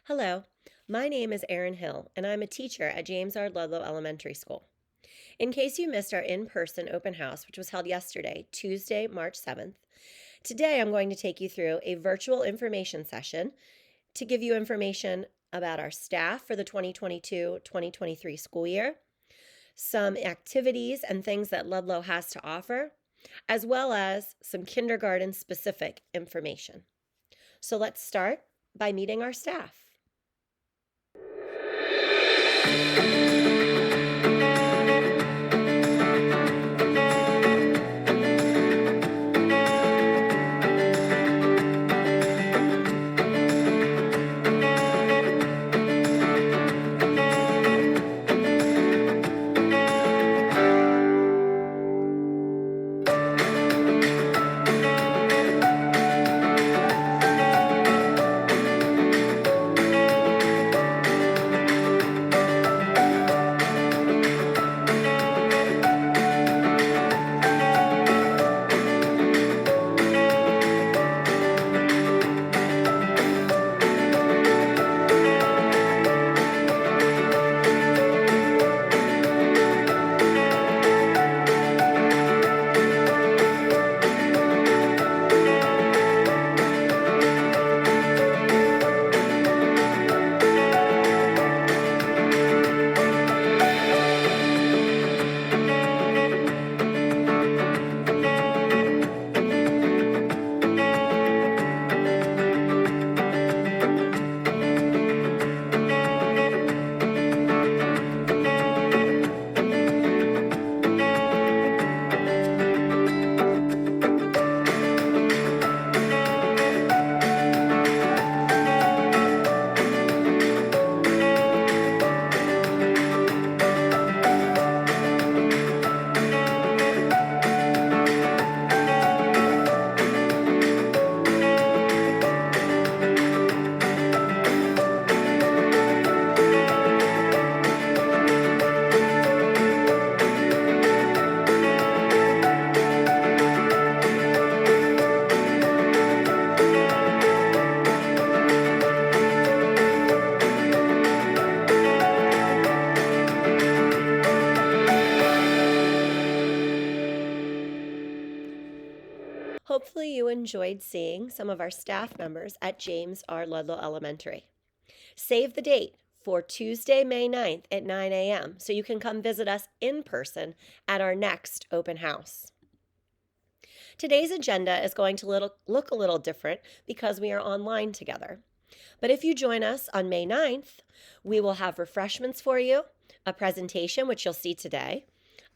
Hello, my name is Erin Hill, and I'm a teacher at James R. Ludlow Elementary School. In case you missed our in person open house, which was held yesterday, Tuesday, March 7th, today I'm going to take you through a virtual information session to give you information about our staff for the 2022 2023 school year, some activities and things that Ludlow has to offer, as well as some kindergarten specific information. So let's start by meeting our staff. Hopefully you enjoyed seeing some of our staff members at James R. Ludlow Elementary. Save the date for Tuesday, May 9th at 9 a.m. so you can come visit us in person at our next open house. Today's agenda is going to look a little different because we are online together. But if you join us on May 9th, we will have refreshments for you, a presentation, which you'll see today,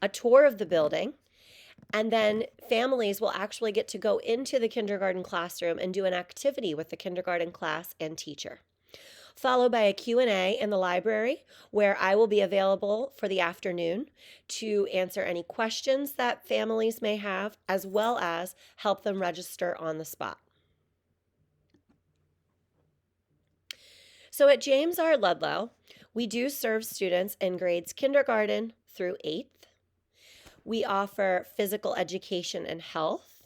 a tour of the building, and then families will actually get to go into the kindergarten classroom and do an activity with the kindergarten class and teacher. Followed by a Q&A in the library where I will be available for the afternoon to answer any questions that families may have, as well as help them register on the spot. So at James R. Ludlow, we do serve students in grades kindergarten through 8th. We offer physical education and health,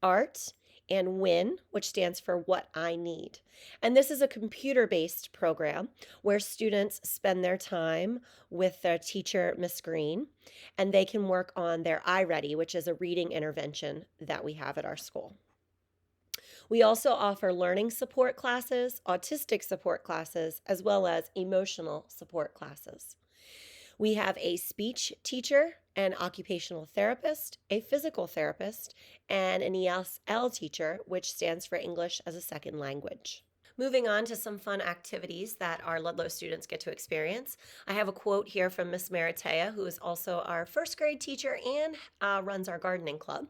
art, and WIN, which stands for What I Need. And this is a computer-based program where students spend their time with their teacher, Miss Green, and they can work on their iReady, which is a reading intervention that we have at our school. We also offer learning support classes, autistic support classes, as well as emotional support classes. We have a speech teacher, an occupational therapist, a physical therapist, and an ESL teacher, which stands for English as a Second Language. Moving on to some fun activities that our Ludlow students get to experience. I have a quote here from Miss Maratea, who is also our first grade teacher and runs our gardening club.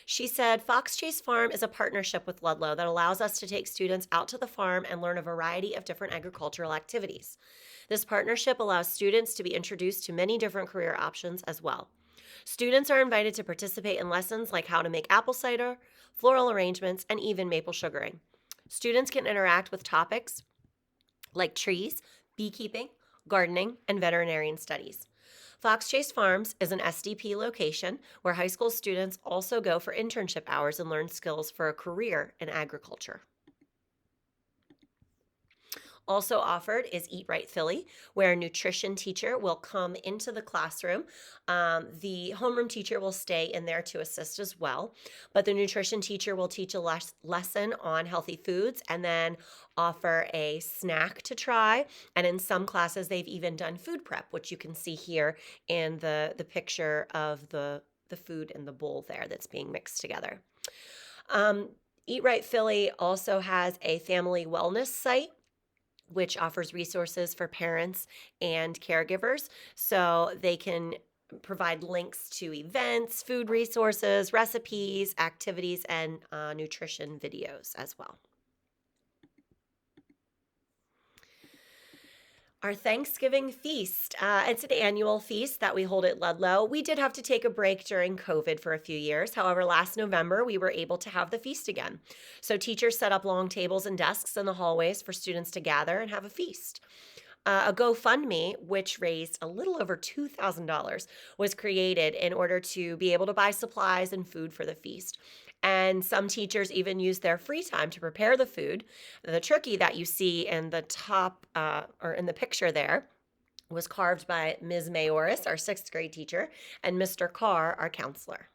She said, "Fox Chase Farm is a partnership with Ludlow that allows us to take students out to the farm and learn a variety of different agricultural activities. This partnership allows students to be introduced to many different career options as well. Students are invited to participate in lessons like how to make apple cider, floral arrangements, and even maple sugaring. Students can interact with topics like trees, beekeeping, gardening, and veterinarian studies. Fox Chase Farms is an SDP location where high school students also go for internship hours and learn skills for a career in agriculture." Also offered is Eat Right Philly, where a nutrition teacher will come into the classroom. The homeroom teacher will stay in there to assist as well, but the nutrition teacher will teach a lesson on healthy foods and then offer a snack to try. And in some classes, they've even done food prep, which you can see here in the picture of the food in the bowl there that's being mixed together. Eat Right Philly also has a family wellness site which offers resources for parents and caregivers so they can provide links to events, food resources, recipes, activities, and nutrition videos as well. Our Thanksgiving feast. It's an annual feast that we hold at Ludlow. We did have to take a break during COVID for a few years. However, last November, we were able to have the feast again. So teachers set up long tables and desks in the hallways for students to gather and have a feast. A GoFundMe, which raised a little over $2,000, was created in order to be able to buy supplies and food for the feast. And some teachers even used their free time to prepare the food. The turkey that you see in the top or in the picture there was carved by Ms. Mayoris, our sixth grade teacher, and Mr. Carr, our counselor.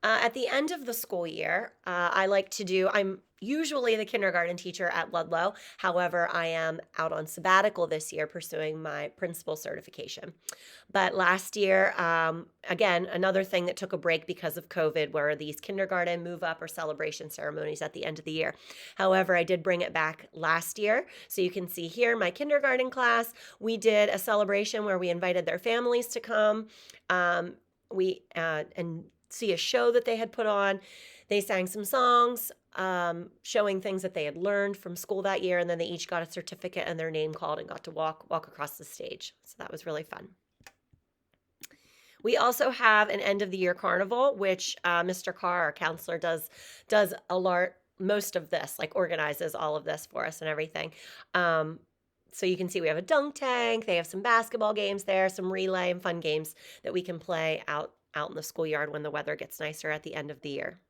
At the end of the school year, I'm usually the kindergarten teacher at Ludlow. However, I am out on sabbatical this year pursuing my principal certification. But last year, again, another thing that took a break because of COVID were these kindergarten move up or celebration ceremonies at the end of the year. However, I did bring it back last year. So you can see here my kindergarten class, we did a celebration where we invited their families to come. And see a show that they had put on. They sang some songs, showing things that they had learned from school that year, and then they each got a certificate and their name called and got to walk across the stage. So that was really fun. We also have an end of the year carnival, which Mr. Carr, our counselor, does most of this, like organizes all of this for us and everything. So you can see we have a dunk tank. They have some basketball games there, some relay and fun games that we can play out in the schoolyard when the weather gets nicer at the end of the year.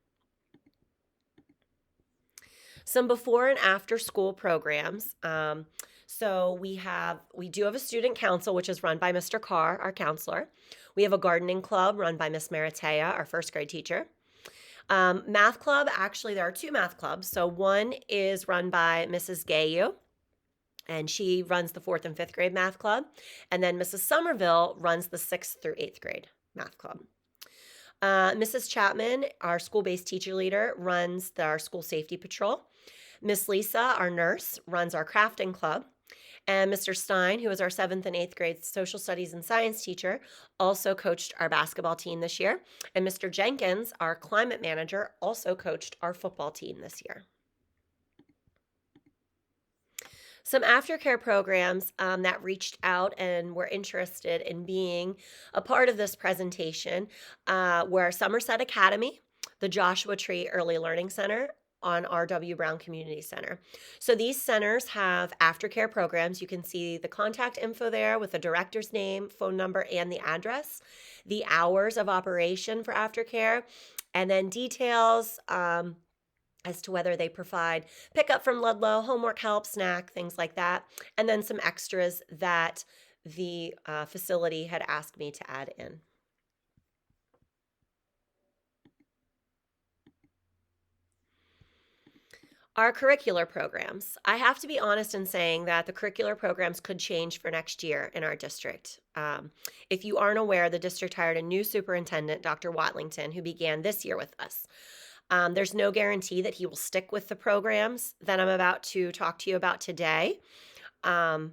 Some before and after school programs. So we do have a student council, which is run by Mr. Carr, our counselor. We have a gardening club run by Miss Maratea, our first grade teacher. Math club, actually there are two math clubs. So one is run by Mrs. Gayu, and she runs the 4th and 5th grade math club. And then Mrs. Somerville runs the 6th through 8th grade math club. Mrs. Chapman, our school-based teacher leader, runs our school safety patrol. Miss Lisa, our nurse, runs our crafting club. And Mr. Stein, who is our 7th and 8th grade social studies and science teacher, also coached our basketball team this year. And Mr. Jenkins, our climate manager, also coached our football team this year. Some aftercare programs that reached out and were interested in being a part of this presentation were Somerset Academy, the Joshua Tree Early Learning Center on R.W. Brown Community Center. So these centers have aftercare programs. You can see the contact info there with the director's name, phone number, and the address, the hours of operation for aftercare, and then details as to whether they provide pickup from Ludlow, homework help, snack, things like that, and then some extras that the facility had asked me to add in. Our curricular programs. I have to be honest in saying that the curricular programs could change for next year in our district. If you aren't aware, the district hired a new superintendent, Dr. Watlington, who began this year with us. There's no guarantee that he will stick with the programs that I'm about to talk to you about today. But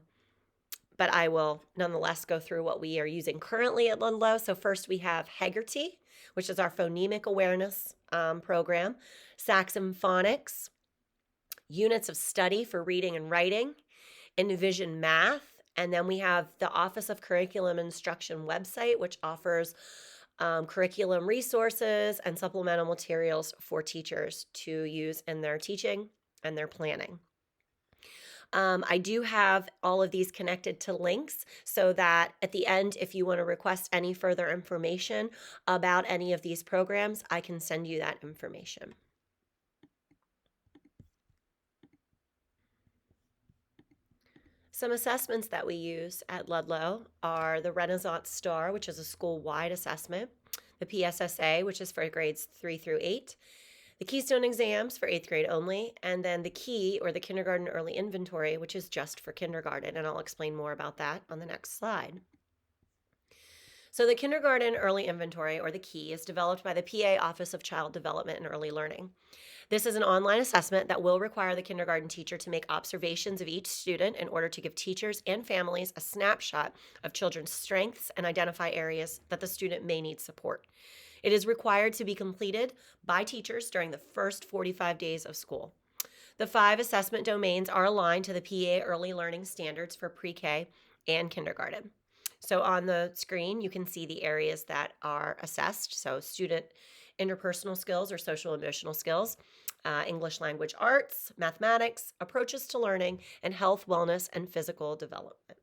I will nonetheless go through what we are using currently at Ludlow. So first we have Hegarty, which is our phonemic awareness program, Saxon Phonics, units of study for reading and writing, Envision Math, and then we have the Office of Curriculum Instruction website, which offers curriculum resources and supplemental materials for teachers to use in their teaching and their planning. I do have all of these connected to links so that at the end, if you want to request any further information about any of these programs, I can send you that information. Some assessments that we use at Ludlow are the Renaissance Star, which is a school-wide assessment, the PSSA, which is for grades 3 through 8, the Keystone exams for 8th grade only, and then the KEY, or the Kindergarten Early Inventory, which is just for kindergarten, and I'll explain more about that on the next slide. So the Kindergarten Early Inventory, or the KEY, is developed by the PA Office of Child Development and Early Learning. This is an online assessment that will require the kindergarten teacher to make observations of each student in order to give teachers and families a snapshot of children's strengths and identify areas that the student may need support. It is required to be completed by teachers during the first 45 days of school. The 5 assessment domains are aligned to the PA Early Learning Standards for pre-K and kindergarten. So on the screen, you can see the areas that are assessed. So student interpersonal skills or social emotional skills, English language arts, mathematics, approaches to learning, and health, wellness, and physical development.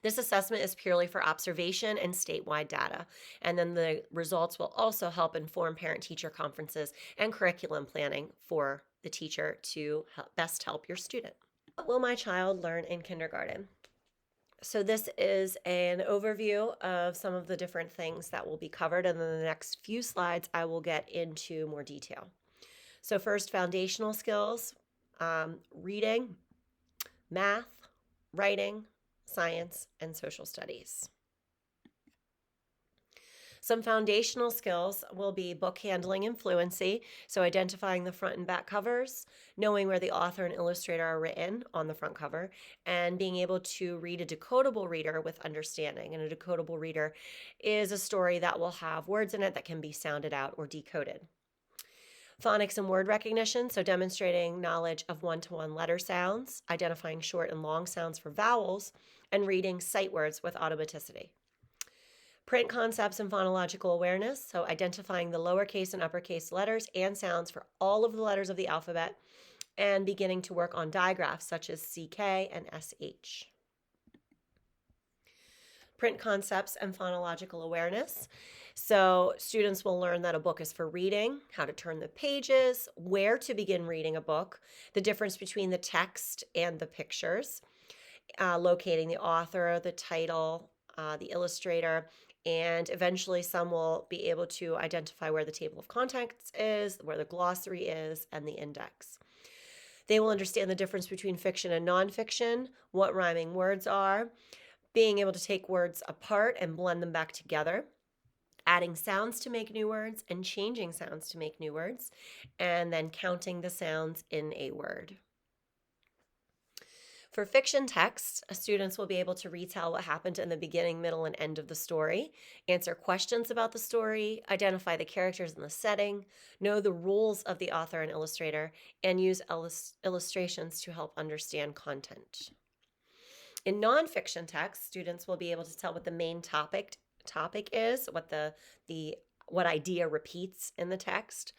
This assessment is purely for observation and statewide data, and then the results will also help inform parent-teacher conferences and curriculum planning for the teacher to best help your student. What will my child learn in kindergarten? So this is an overview of some of the different things that will be covered, and in the next few slides I will get into more detail. So first, foundational skills, reading, math, writing, science, and social studies. Some foundational skills will be book handling and fluency, so identifying the front and back covers, knowing where the author and illustrator are written on the front cover, and being able to read a decodable reader with understanding. And a decodable reader is a story that will have words in it that can be sounded out or decoded. Phonics and word recognition, so demonstrating knowledge of one-to-one letter sounds, identifying short and long sounds for vowels, and reading sight words with automaticity. Print concepts and phonological awareness, so identifying the lowercase and uppercase letters and sounds for all of the letters of the alphabet, and beginning to work on digraphs such as CK and SH. Print concepts and phonological awareness. So students will learn that a book is for reading, how to turn the pages, where to begin reading a book, the difference between the text and the pictures, locating the author, the title, the illustrator, and eventually some will be able to identify where the table of contents is, where the glossary is, and the index. They will understand the difference between fiction and nonfiction, what rhyming words are, being able to take words apart and blend them back together, adding sounds to make new words and changing sounds to make new words, and then counting the sounds in a word. For fiction text, students will be able to retell what happened in the beginning, middle, and end of the story, answer questions about the story, identify the characters in the setting, know the rules of the author and illustrator, and use illustrations to help understand content. In nonfiction text, students will be able to tell what the main topic is, what idea repeats in the text,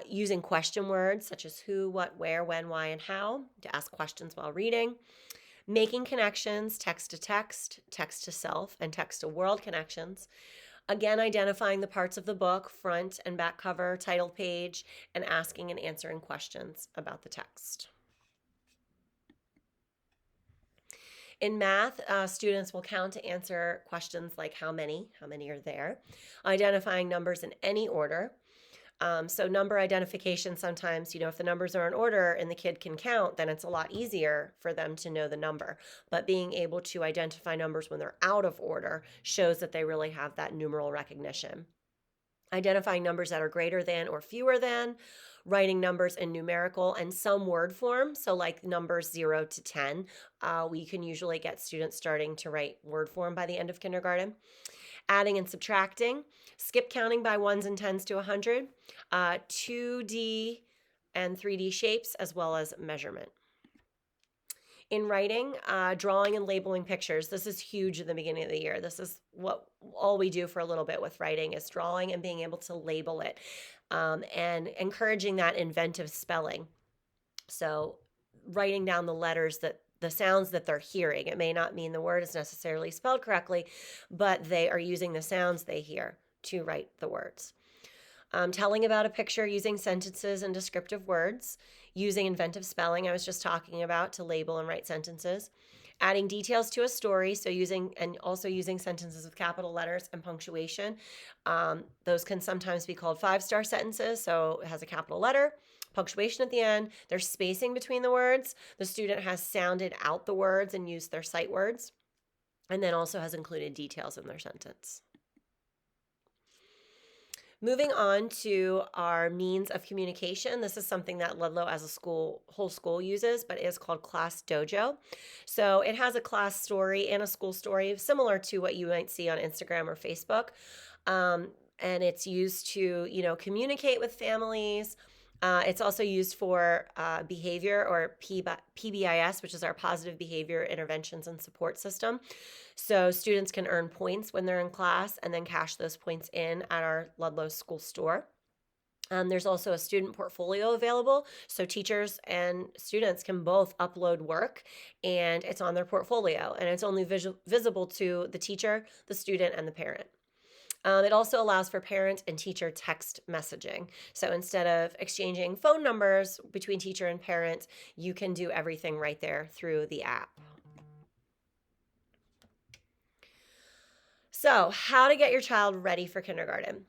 using question words such as who, what, where, when, why, and how to ask questions while reading, making connections, text to text, text to self, and text to world connections. Again, identifying the parts of the book, front and back cover, title page, and asking and answering questions about the text. In math, students will count to answer questions like how many are there, identifying numbers in any order. So number identification, sometimes, if the numbers are in order and the kid can count, then it's a lot easier for them to know the number. But being able to identify numbers when they're out of order shows that they really have that numeral recognition. Identifying numbers that are greater than or fewer than, writing numbers in numerical and some word form, so like numbers 0 to 10. We can usually get students starting to write word form by the end of kindergarten. Adding and subtracting, skip counting by ones and tens to 100, 2D and 3D shapes, as well as measurement. In writing, drawing and labeling pictures. This is huge at the beginning of the year. This is what all we do for a little bit with writing is drawing and being able to label it, and encouraging that inventive spelling. So writing down the letters the sounds that they're hearing. It may not mean the word is necessarily spelled correctly, but they are using the sounds they hear to write the words. telling about a picture using sentences and descriptive words, using inventive spelling I was just talking about to label and write sentences, adding details to a story, so also using sentences with capital letters and punctuation. Those can sometimes be called 5-star sentences, so it has a capital letter, punctuation at the end, there's spacing between the words, the student has sounded out the words and used their sight words, and then also has included details in their sentence. Moving on to our means of communication. This is something that Ludlow as a whole school uses, but it is called Class Dojo. So it has a class story and a school story similar to what you might see on Instagram or Facebook. And it's used to, communicate with families. It's also used for behavior, or PBIS, which is our Positive Behavior Interventions and Support System. So students can earn points when they're in class and then cash those points in at our Ludlow school store. There's also a student portfolio available, so teachers and students can both upload work, and it's on their portfolio, and it's only visible to the teacher, the student, and the parent. It also allows for parent and teacher text messaging. So instead of exchanging phone numbers between teacher and parent, you can do everything right there through the app. So, how to get your child ready for kindergarten.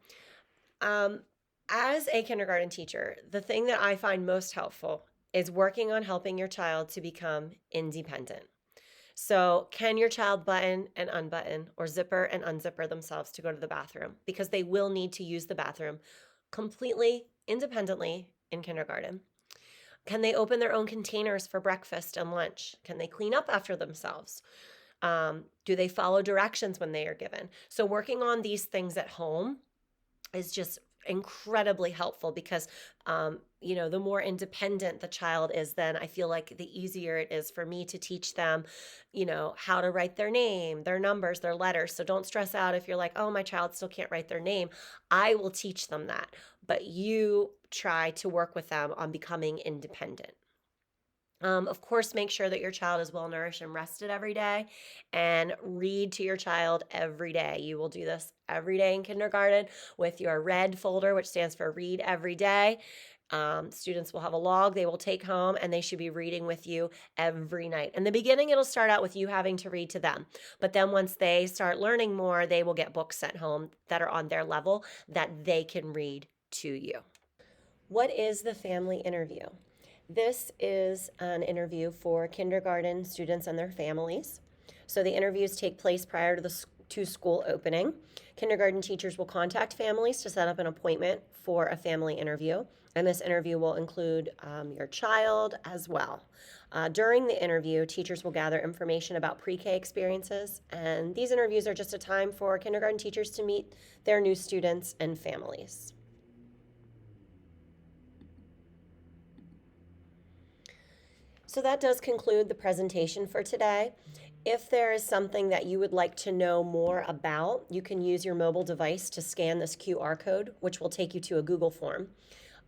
As a kindergarten teacher, the thing that I find most helpful is working on helping your child to become independent. So, can your child button and unbutton or zipper and unzipper themselves to go to the bathroom? Because they will need to use the bathroom completely independently in kindergarten. Can they open their own containers for breakfast and lunch? Can they clean up after themselves? Do they follow directions when they are given? So working on these things at home is just incredibly helpful because, the more independent the child is, then I feel like the easier it is for me to teach them, how to write their name, their numbers, their letters. So don't stress out if you're like, oh, my child still can't write their name. I will teach them that, but you try to work with them on becoming independent. Of course, make sure that your child is well nourished and rested every day, and read to your child every day. You will do this every day in kindergarten with your READ folder, which stands for Read Every Day. Students will have a log they will take home, and they should be reading with you every night. In the beginning, it'll start out with you having to read to them. But then once they start learning more, they will get books sent home that are on their level that they can read to you. What is the family interview? This is an interview for kindergarten students and their families. So the interviews take place prior to school opening. Kindergarten teachers will contact families to set up an appointment for a family interview, and this interview will include your child as well. During the interview, teachers will gather information about pre-K experiences, and these interviews are just a time for kindergarten teachers to meet their new students and families. So that does conclude the presentation for today. If there is something that you would like to know more about, you can use your mobile device to scan this QR code, which will take you to a Google form.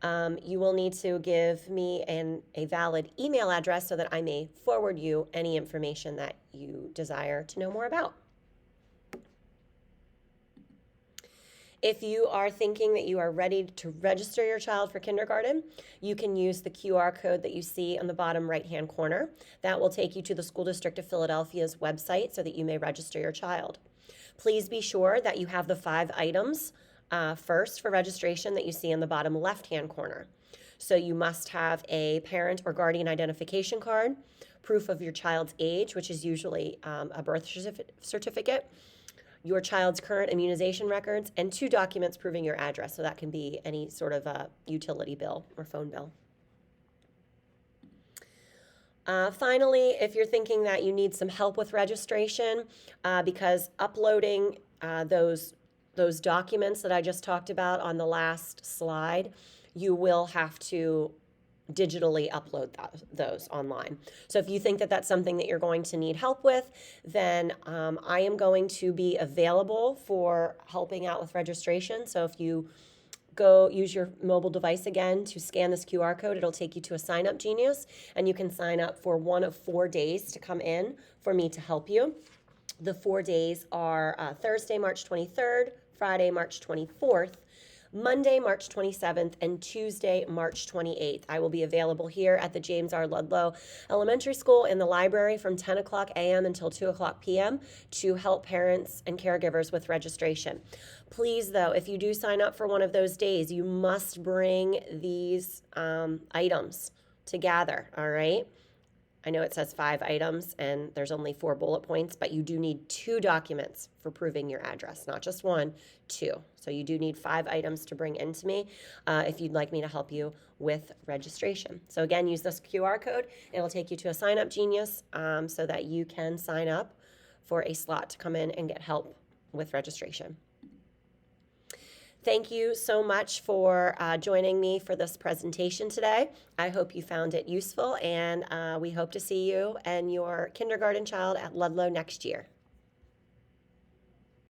You will need to give me a valid email address so that I may forward you any information that you desire to know more about. If you are thinking that you are ready to register your child for kindergarten, you can use the QR code that you see on the bottom right-hand corner. That will take you to the School District of Philadelphia's website so that you may register your child. Please be sure that you have the 5 items first for registration that you see in the bottom left-hand corner. So you must have a parent or guardian identification card, proof of your child's age, which is usually a birth certificate, your child's current immunization records, and 2 documents proving your address. So that can be any sort of a utility bill or phone bill. Finally, if you're thinking that you need some help with registration, because uploading those documents that I just talked about on the last slide, you will have to digitally upload those online. So if you think that that's something that you're going to need help with, then I am going to be available for helping out with registration. So if you go use your mobile device again to scan this QR code, it'll take you to a Sign Up Genius, and you can sign up for one of 4 days to come in for me to help you. The 4 days are Thursday, March 23rd, Friday, March 24th, Monday, March 27th, and Tuesday, March 28th. I will be available here at the James R. Ludlow Elementary School in the library from 10 o'clock a.m. until 2 o'clock p.m. to help parents and caregivers with registration. Please, though, if you do sign up for one of those days, you must bring these items to gather, all right? I know it says 5 items and there's only 4 bullet points, but you do need 2 documents for proving your address, not just 1, 2. So you do need 5 items to bring into me if you'd like me to help you with registration. So again, use this QR code. It'll take you to a Sign Up Genius so that you can sign up for a slot to come in and get help with registration. Thank you so much for joining me for this presentation today. I hope you found it useful, and we hope to see you and your kindergarten child at Ludlow next year.